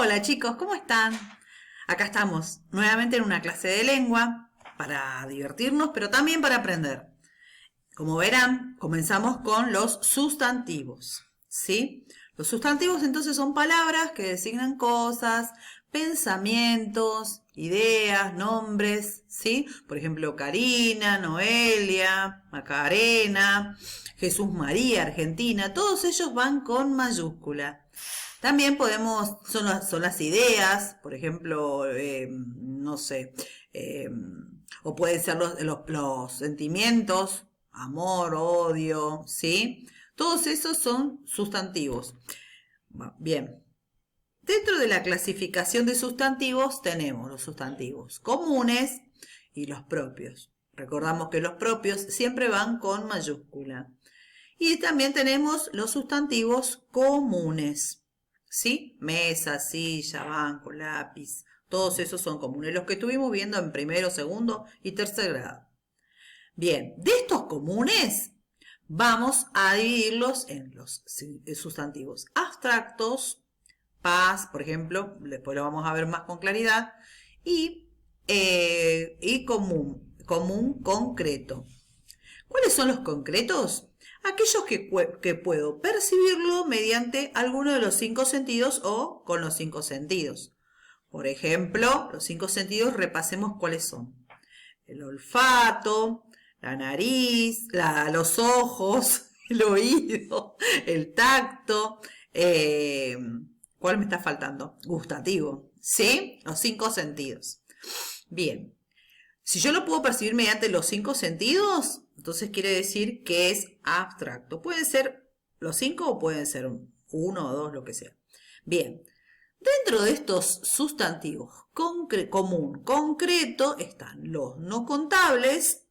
Hola chicos, ¿cómo están? Acá estamos nuevamente en una clase de lengua para divertirnos, pero también para aprender. Como verán, comenzamos con los sustantivos, ¿sí? Los sustantivos entonces son palabras que designan cosas, pensamientos, ideas, nombres, ¿sí? Por ejemplo, Karina, Noelia, Macarena, Jesús María, Argentina, todos ellos van con mayúscula. También son las ideas, por ejemplo, no sé, eh, o pueden ser los sentimientos, amor, odio, ¿sí? Todos esos son sustantivos. Bien, dentro de la clasificación de sustantivos tenemos los sustantivos comunes y los propios. Recordamos que los propios siempre van con mayúscula. Y también tenemos los sustantivos comunes, ¿sí? Mesa, silla, banco, lápiz, todos esos son comunes, los que estuvimos viendo en primero, segundo y tercer grado. Bien, de estos comunes vamos a dividirlos en los sustantivos abstractos, paz, por ejemplo, después lo vamos a ver más con claridad, y común concreto. ¿Cuáles son los concretos? Aquellos que puedo percibirlo mediante alguno de los 5 sentidos o con los 5 sentidos. Por ejemplo, los 5 sentidos, repasemos cuáles son. El olfato, la nariz, los ojos, el oído, el tacto. ¿Cuál me está faltando? Gustativo, ¿sí? Los 5 sentidos. Bien. Si yo lo puedo percibir mediante los 5 sentidos, entonces quiere decir que es abstracto. Pueden ser los 5 o pueden ser 1 o 2, lo que sea. Bien, dentro de estos sustantivos común, concreto, están los no contables.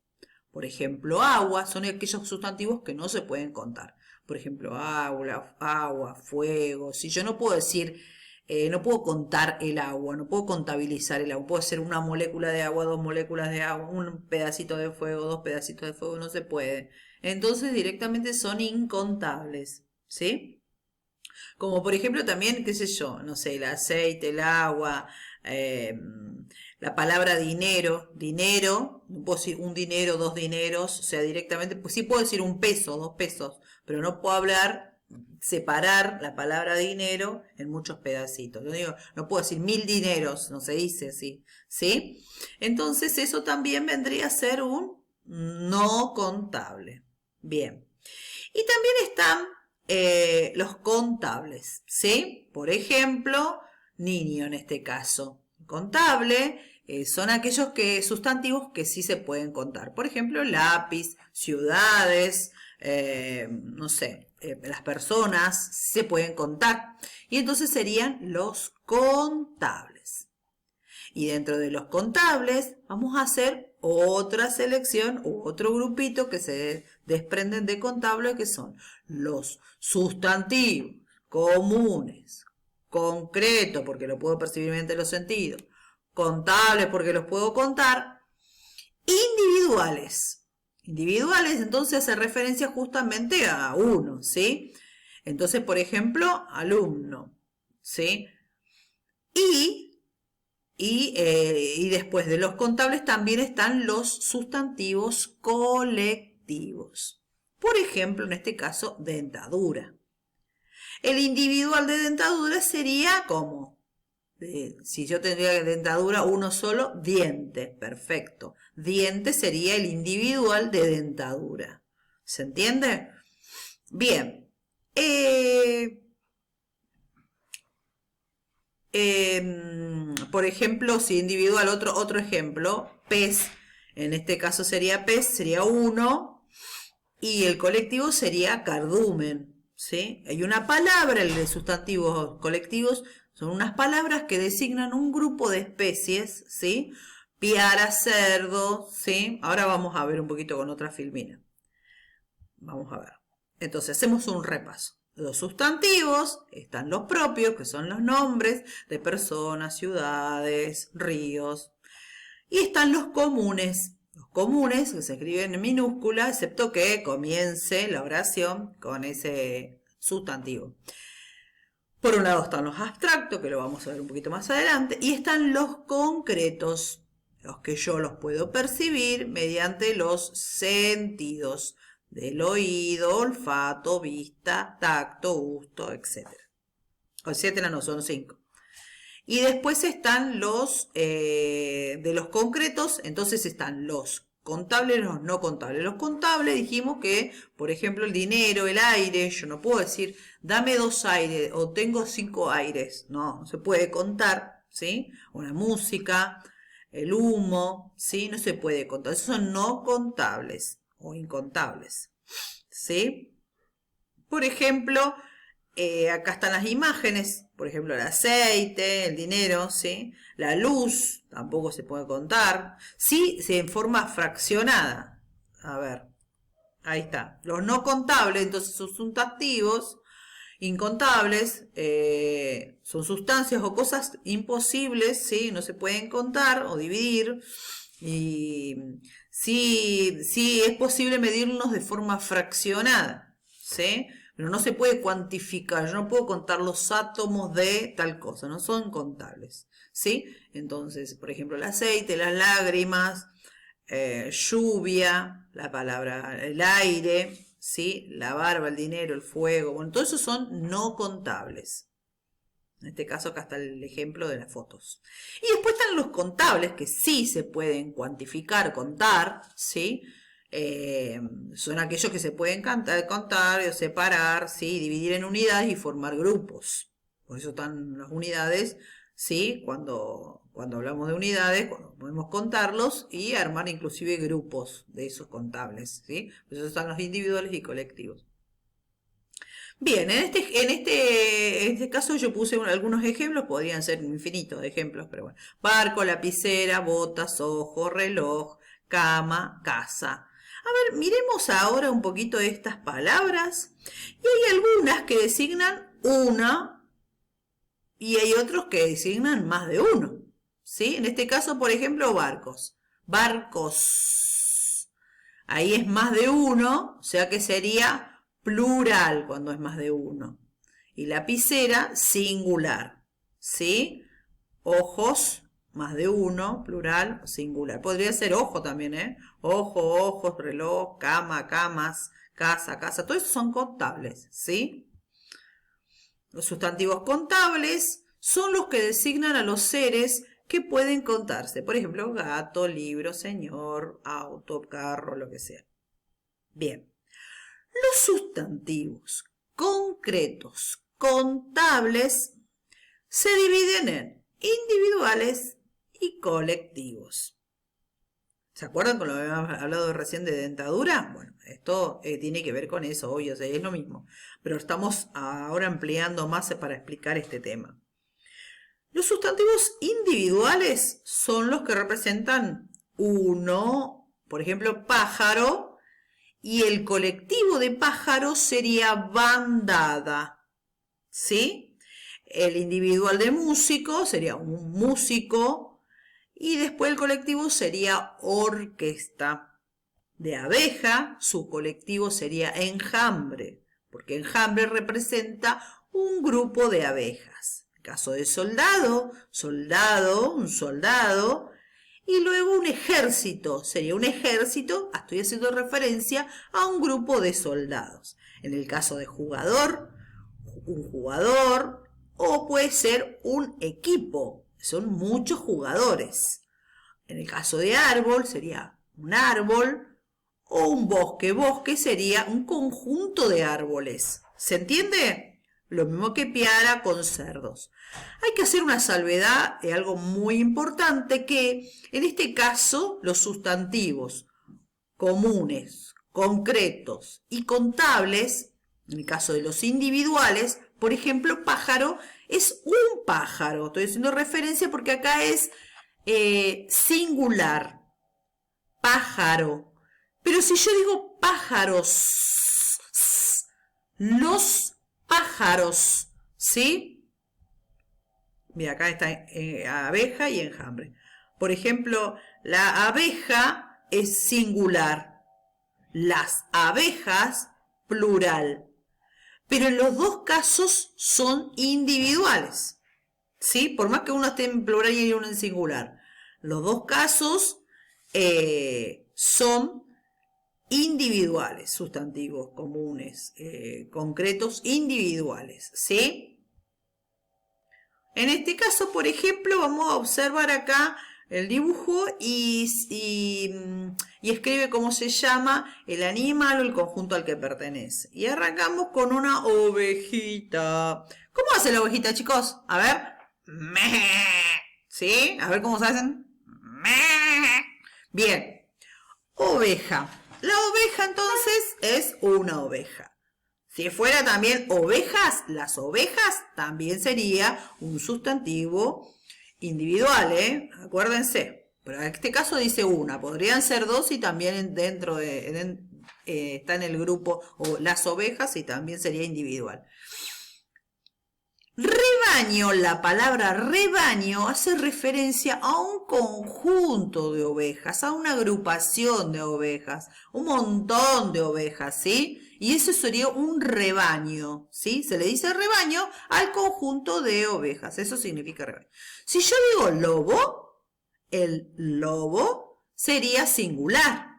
Por ejemplo, agua, son aquellos sustantivos que no se pueden contar. Por ejemplo, agua, fuego. Si yo no puedo decir... no puedo contar el agua, no puedo contabilizar el agua. Puede ser una molécula de agua, 2 moléculas de agua, un pedacito de fuego, 2 pedacitos de fuego, no se puede. Entonces directamente son incontables, ¿sí? Como por ejemplo también, qué sé yo, no sé, el aceite, el agua, la palabra dinero, no puedo decir un dinero, 2 dineros, o sea, directamente, pues sí puedo decir un peso, 2 pesos, pero no puedo separar la palabra dinero en muchos pedacitos. No puedo decir 1000 dineros, no se dice así, ¿sí? Entonces eso también vendría a ser un no contable. Bien. Y también están los contables, ¿sí? Por ejemplo, niño en este caso. Contable son aquellos sustantivos que sí se pueden contar. Por ejemplo, lápiz, ciudades, no sé, las personas se pueden contar. Y entonces serían los contables. Y dentro de los contables vamos a hacer otra selección u otro grupito que se desprenden de contables, que son los sustantivos comunes, concretos porque lo puedo percibir mediante los sentidos, contables porque los puedo contar, individuales. Individuales entonces hace referencia justamente a uno, ¿sí? Entonces, por ejemplo, alumno, ¿sí? Y después de los contables también están los sustantivos colectivos. Por ejemplo, en este caso, dentadura. El individual de dentadura sería como, si yo tendría dentadura, uno solo, diente, perfecto. Diente sería el individual de dentadura. ¿Se entiende? Bien. Por ejemplo, si individual, otro ejemplo, pez, en este caso sería pez, sería uno, y el colectivo sería cardumen, ¿sí? Hay una palabra, el de sustantivos colectivos, son unas palabras que designan un grupo de especies, ¿sí? Piara, cerdo, ¿sí? Ahora vamos a ver un poquito con otra filmina. Vamos a ver. Entonces, hacemos un repaso. Los sustantivos están los propios, que son los nombres de personas, ciudades, ríos. Y están los comunes. Los comunes, que se escriben en minúscula, excepto que comience la oración con ese sustantivo. Por un lado están los abstractos, que lo vamos a ver un poquito más adelante, y están los concretos, los que yo los puedo percibir mediante los sentidos del oído, olfato, vista, tacto, gusto, etc. Etcétera, no son 5. Y después están los de los concretos, entonces están los contables y los no contables. Los contables dijimos que, por ejemplo, el dinero, el aire, yo no puedo decir, dame 2 aires o tengo 5 aires. No se puede contar, ¿sí? Una música, el humo, ¿sí? No se puede contar. Esos son no contables o incontables, ¿sí? Por ejemplo, acá están las imágenes, por ejemplo, el aceite, el dinero, ¿sí? La luz, tampoco se puede contar. Sí, en forma fraccionada. A ver, ahí está. Los no contables, entonces son sustantivos. Incontables, son sustancias o cosas imposibles, ¿sí? No se pueden contar o dividir. Y sí es posible medirlos de forma fraccionada, ¿sí? Pero no se puede cuantificar, yo no puedo contar los átomos de tal cosa, no son contables, ¿sí? Entonces, por ejemplo, el aceite, las lágrimas, lluvia, la palabra, el aire, ¿sí? La barba, el dinero, el fuego, bueno, todo eso son no contables. En este caso acá está el ejemplo de las fotos. Y después están los contables, que sí se pueden cuantificar, contar, ¿sí? Son aquellos que se pueden contar o separar, ¿sí? Dividir en unidades y formar grupos. Por eso están las unidades, ¿sí? Cuando hablamos de unidades, cuando podemos contarlos y armar inclusive grupos de esos contables, ¿sí? Por eso están los individuales y colectivos. Bien, en este caso yo puse algunos ejemplos, podrían ser infinitos de ejemplos, pero bueno. Barco, lapicera, botas, ojo, reloj, cama, casa. A ver, miremos ahora un poquito estas palabras. Y hay algunas que designan una y hay otros que designan más de uno. ¿Sí? En este caso, por ejemplo, barcos. Barcos. Ahí es más de uno, o sea que sería plural cuando es más de uno. Y lapicera, singular. ¿Sí? Ojos, más de uno, plural, singular. Podría ser ojo también, ¿eh? Ojo, ojos, reloj, cama, camas, casa, casa. Todos esos son contables, ¿sí? Los sustantivos contables son los que designan a los seres que pueden contarse. Por ejemplo, gato, libro, señor, auto, carro, lo que sea. Bien. Los sustantivos concretos, contables, se dividen en individuales y colectivos. ¿Se acuerdan con lo que habíamos hablado recién de dentadura? Bueno, esto tiene que ver con eso, obvio, o sea, es lo mismo. Pero estamos ahora ampliando más para explicar este tema. Los sustantivos individuales son los que representan uno, por ejemplo, pájaro, y el colectivo de pájaros sería bandada, ¿sí? El individual de músico sería un músico y después el colectivo sería orquesta. De abeja, su colectivo sería enjambre, porque enjambre representa un grupo de abejas. En caso de soldado, un soldado. Y luego un ejército, sería un ejército, estoy haciendo referencia a un grupo de soldados. En el caso de jugador, un jugador, o puede ser un equipo, son muchos jugadores. En el caso de árbol sería un árbol, o un bosque, bosque sería un conjunto de árboles. ¿Se entiende? Lo mismo que piara con cerdos. Hay que hacer una salvedad de algo muy importante que, en este caso, los sustantivos comunes, concretos y contables, en el caso de los individuales, por ejemplo, pájaro es un pájaro. Estoy haciendo referencia porque acá es singular, pájaro. Pero si yo digo pájaros, los pájaros, ¿sí? Mira, acá está abeja y enjambre. Por ejemplo, la abeja es singular, las abejas plural. pero en los dos casos son individuales, ¿sí? Por más que uno esté en plural y uno en singular. Los dos casos son individuales, sustantivos comunes, concretos individuales, ¿sí? En este caso, por ejemplo, vamos a observar acá el dibujo y escribe cómo se llama el animal o el conjunto al que pertenece. Y arrancamos con una ovejita. ¿Cómo hace la ovejita, chicos? A ver. ¿Sí? A ver cómo se hacen. Bien. Oveja. La oveja entonces es una oveja. Si fuera también ovejas, las ovejas también sería un sustantivo individual, ¿eh? Acuérdense. Pero en este caso dice una. Podrían ser dos y también dentro está en el grupo o las ovejas y también sería individual. Rebaño, la palabra rebaño hace referencia a un conjunto de ovejas, a una agrupación de ovejas, un montón de ovejas, ¿sí? Y eso sería un rebaño, ¿sí? Se le dice rebaño al conjunto de ovejas, eso significa rebaño. Si yo digo lobo, el lobo sería singular.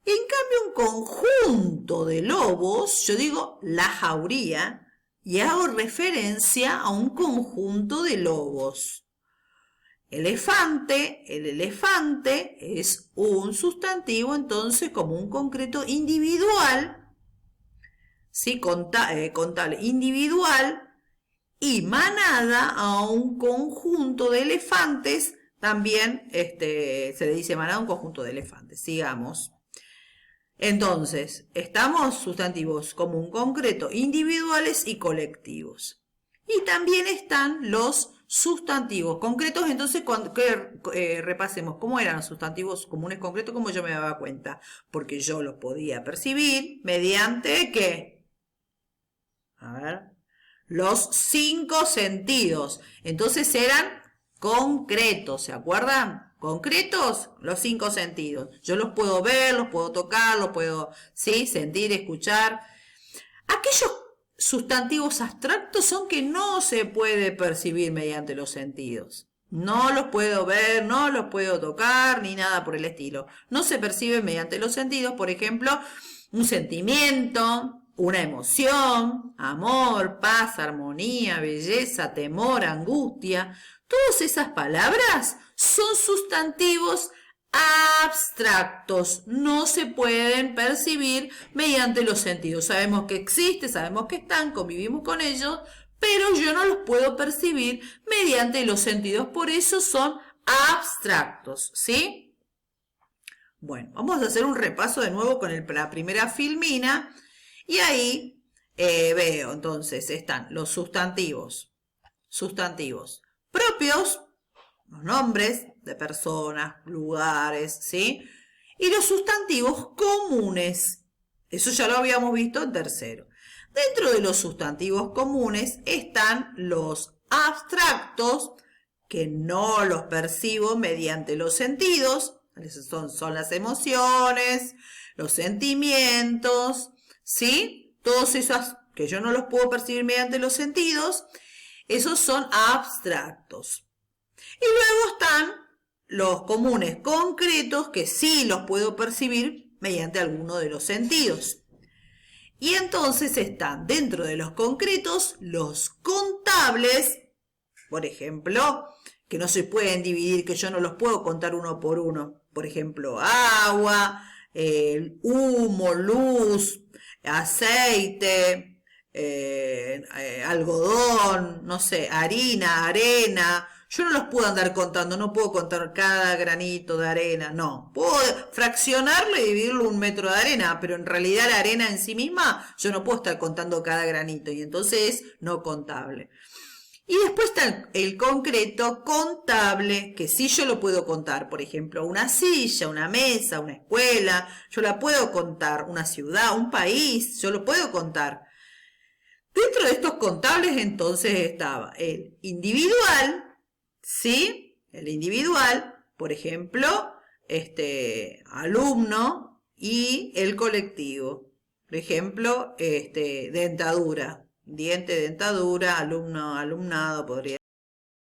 En cambio, un conjunto de lobos, yo digo la jauría, y hago referencia a un conjunto de lobos. Elefante, el elefante es un sustantivo entonces como un concreto individual, ¿sí? Contable individual, y manada a un conjunto de elefantes, también se le dice manada a un conjunto de elefantes. Sigamos. Entonces, estamos sustantivos común, concreto, individuales y colectivos. Y también están los sustantivos concretos. Entonces, repasemos cómo eran los sustantivos comunes concretos, como yo me daba cuenta. Porque yo los podía percibir mediante, ¿qué? A ver, los 5 sentidos. Entonces eran concretos, ¿se acuerdan? Concretos, los 5 sentidos. Yo los puedo ver, los puedo tocar, los puedo, ¿sí? Sentir, escuchar. Aquellos sustantivos abstractos son que no se puede percibir mediante los sentidos. No los puedo ver, no los puedo tocar, ni nada por el estilo. No se perciben mediante los sentidos, por ejemplo, un sentimiento, una emoción, amor, paz, armonía, belleza, temor, angustia. Todas esas palabras son sustantivos abstractos, no se pueden percibir mediante los sentidos. Sabemos que existen, sabemos que están, convivimos con ellos, pero yo no los puedo percibir mediante los sentidos, por eso son abstractos, ¿sí? Bueno, vamos a hacer un repaso de nuevo con la primera filmina y ahí veo, entonces están los sustantivos propios, los nombres de personas, lugares, ¿sí? Y los sustantivos comunes. Eso ya lo habíamos visto en tercero. Dentro de los sustantivos comunes están los abstractos, que no los percibo mediante los sentidos. Son las emociones, los sentimientos, ¿sí? Todos esos que yo no los puedo percibir mediante los sentidos, esos son abstractos. Y luego están los comunes concretos que sí los puedo percibir mediante alguno de los sentidos. Y entonces están dentro de los concretos los contables, por ejemplo, que no se pueden dividir, que yo no los puedo contar uno por uno. Por ejemplo, agua, humo, luz, aceite, algodón, no sé, harina, arena. Yo no los puedo andar contando, no puedo contar cada granito de arena, no. Puedo fraccionarlo y dividirlo un metro de arena, pero en realidad la arena en sí misma, yo no puedo estar contando cada granito y entonces es no contable. Y después está el concreto contable, que sí yo lo puedo contar. Por ejemplo, una silla, una mesa, una escuela, yo la puedo contar. Una ciudad, un país, yo lo puedo contar. Dentro de estos contables entonces estaba el individual, ¿sí? El individual, por ejemplo, alumno y el colectivo. Por ejemplo, dentadura, diente, dentadura, alumno, alumnado, podría